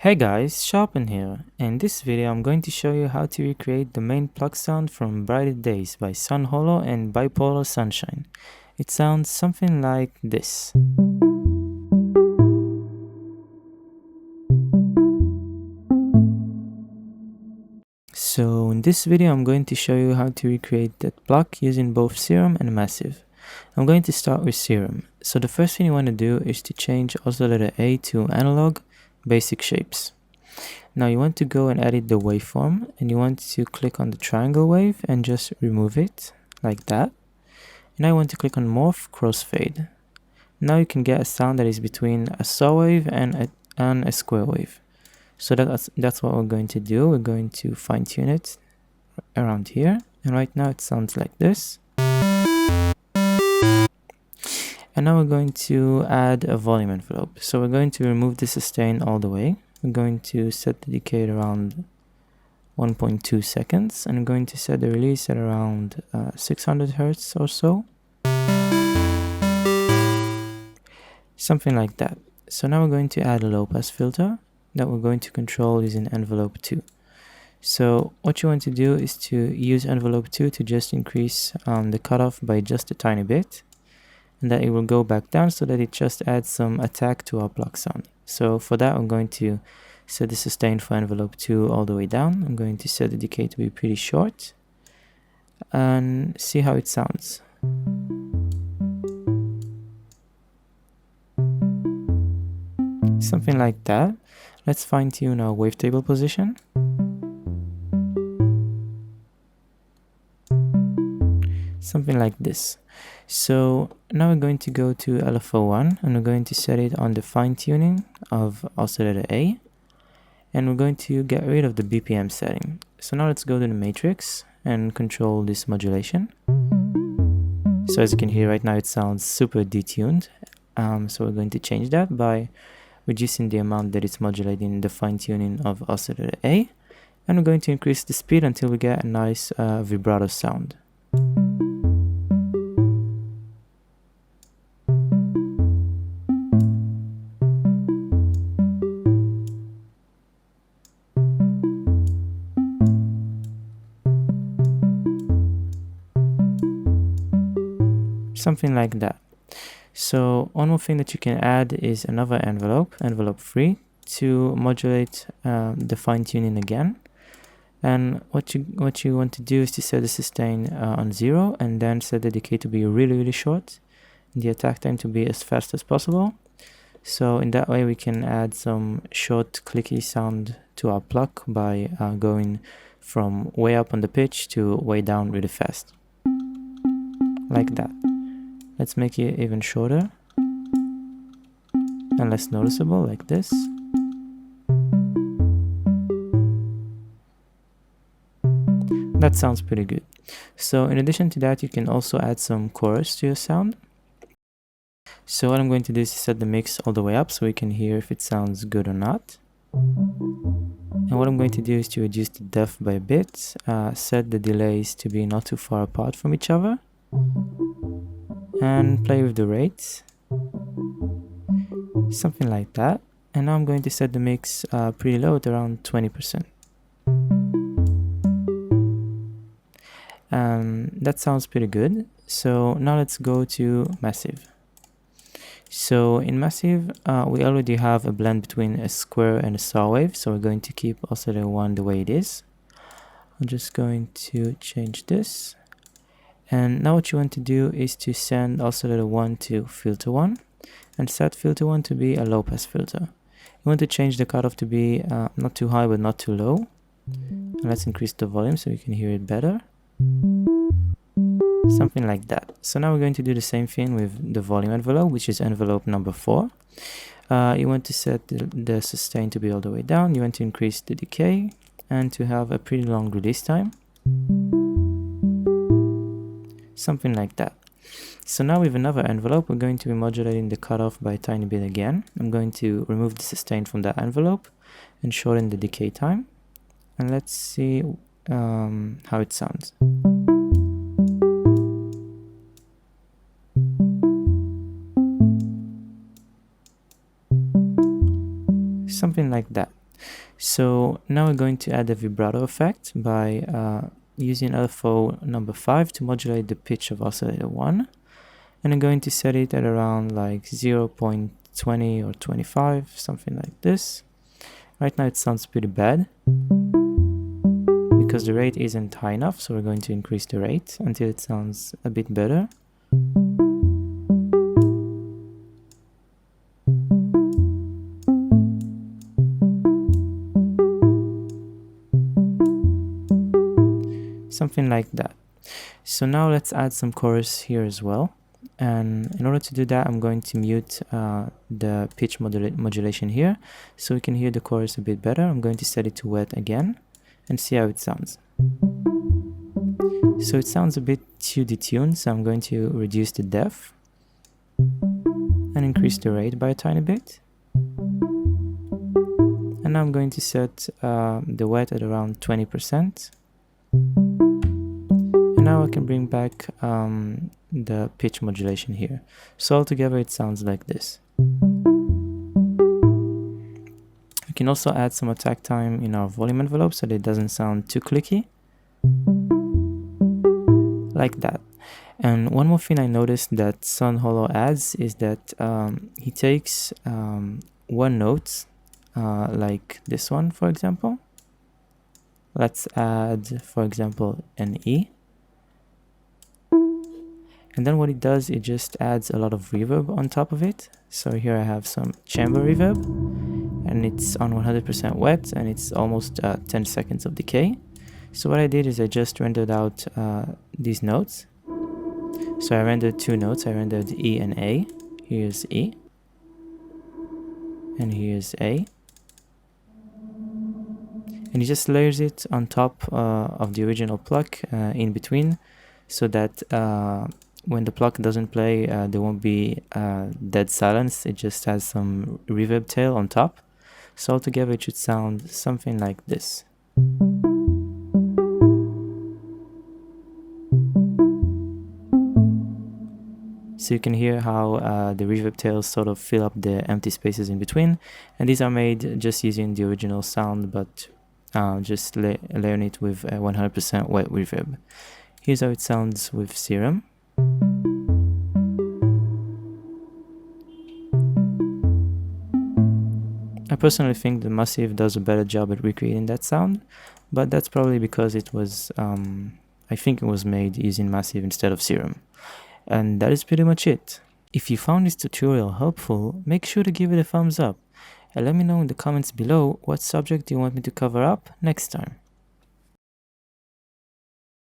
Hey guys, Sharpend here. In this video I'm going to show you how to recreate the main Pluck sound from Brighter Days by San Holo and Bipolar Sunshine. It sounds something like this. So in this video I'm going to show you how to recreate that Pluck using both Serum and Massive. I'm going to start with Serum. So the first thing you want to do is to change oscillator A to analog basic shapes. Now you want to go and edit the waveform, and you want to click on the triangle wave and just remove it like that. Now you want to click on morph crossfade. Now you can get a sound that is between a saw wave and a square wave. So that's what we're going to do. We're going to fine tune it around here, and right now it sounds like this. And now we're going to add a volume envelope. So we're going to remove the sustain all the way. I'm going to set the decay at around 1.2 seconds, and I'm going to set the release at around 600 Hertz or so. Something like that. So now we're going to add a low pass filter that we're going to control using envelope 2. So what you want to do is to use envelope 2 to just increase the cutoff by just a tiny bit, and that it will go back down so that it just adds some attack to our Pluck sound. So for that I'm going to set the sustain for envelope 2 all the way down. I'm going to set the decay to be pretty short and see how it sounds. Something like that. Let's fine tune our wavetable position. Something like this. So now we're going to go to LFO1 and we're going to set it on the fine tuning of oscillator A, and we're going to get rid of the BPM setting. So now let's go to the matrix and control this modulation. So as you can hear right now it sounds super detuned. So we're going to change that by reducing the amount that it's modulating the fine tuning of oscillator A, and we're going to increase the speed until we get a nice vibrato sound. Something like that. So one more thing that you can add is another envelope 3, to modulate the fine tuning again. And what you want to do is to set the sustain on 0, and then set the decay to be really short, and the attack time to be as fast as possible. So in that way we can add some short clicky sound to our Pluck by going from way up on the pitch to way down really fast, like that. Let's make it even shorter and less noticeable, like this. That sounds pretty good. So in addition to that, you can also add some chorus to your sound. So what I'm going to do is set the mix all the way up so we can hear if it sounds good or not. And what I'm going to do is to reduce the depth by a bit, set the delays to be not too far apart from each other, and play with the rates, something like that. And now I'm going to set the mix pretty low at around 20%. That sounds pretty good. So now let's go to Massive. So in Massive we already have a blend between a square and a saw wave, so we're going to keep oscillator 1 the way it is. I'm just going to change this. And now what you want to do is to send oscillator 1 to filter 1 and set filter 1 to be a low pass filter. You want to change the cutoff to be not too high but not too low. And let's increase the volume so you can hear it better. Something like that. So now we're going to do the same thing with the volume envelope, which is envelope number 4. You want to set the sustain to be all the way down. You want to increase the decay and to have a pretty long release time. Something like that. So now with another envelope, we're going to be modulating the cutoff by a tiny bit again. I'm going to remove the sustain from that envelope and shorten the decay time. And let's see how it sounds. Something like that. So now we're going to add a vibrato effect by using LFO number 5 to modulate the pitch of oscillator 1. And I'm going to set it at around like 0.20 or 25, something like this. Right now it sounds pretty bad because the rate isn't high enough, so we're going to increase the rate until it sounds a bit better. Something like that. So now let's add some chorus here as well. And in order to do that, I'm going to mute the pitch modulation here so we can hear the chorus a bit better. I'm going to set it to wet again and see how it sounds. So it sounds a bit too detuned, so I'm going to reduce the depth and increase the rate by a tiny bit. And now I'm going to set the wet at around 20%. And now I can bring back the pitch modulation here. So altogether it sounds like this. We can also add some attack time in our volume envelope so that it doesn't sound too clicky. Like that. And one more thing I noticed that San Holo adds is that he takes one note, like this one for example. Let's add, for example, an E. And then what it does, it just adds a lot of reverb on top of it. So here I have some chamber reverb, and it's on 100% wet, and it's almost 10 seconds of decay. So what I did is I just rendered out these notes. So I rendered two notes. I rendered E and A. Here's E. And here's A. And he just layers it on top of the original Pluck in between, so that when the Pluck doesn't play, there won't be dead silence. It just has some reverb tail on top. So altogether it should sound something like this. So you can hear how the reverb tails sort of fill up the empty spaces in between. And these are made just using the original sound, but just layering it with 100% wet reverb. Here's how it sounds with Serum. I personally think the Massive does a better job at recreating that sound, but that's probably because it was, I think it was made using Massive instead of Serum. And that is pretty much it. If you found this tutorial helpful, make sure to give it a thumbs up. And let me know in the comments below what subject you want me to cover up next time.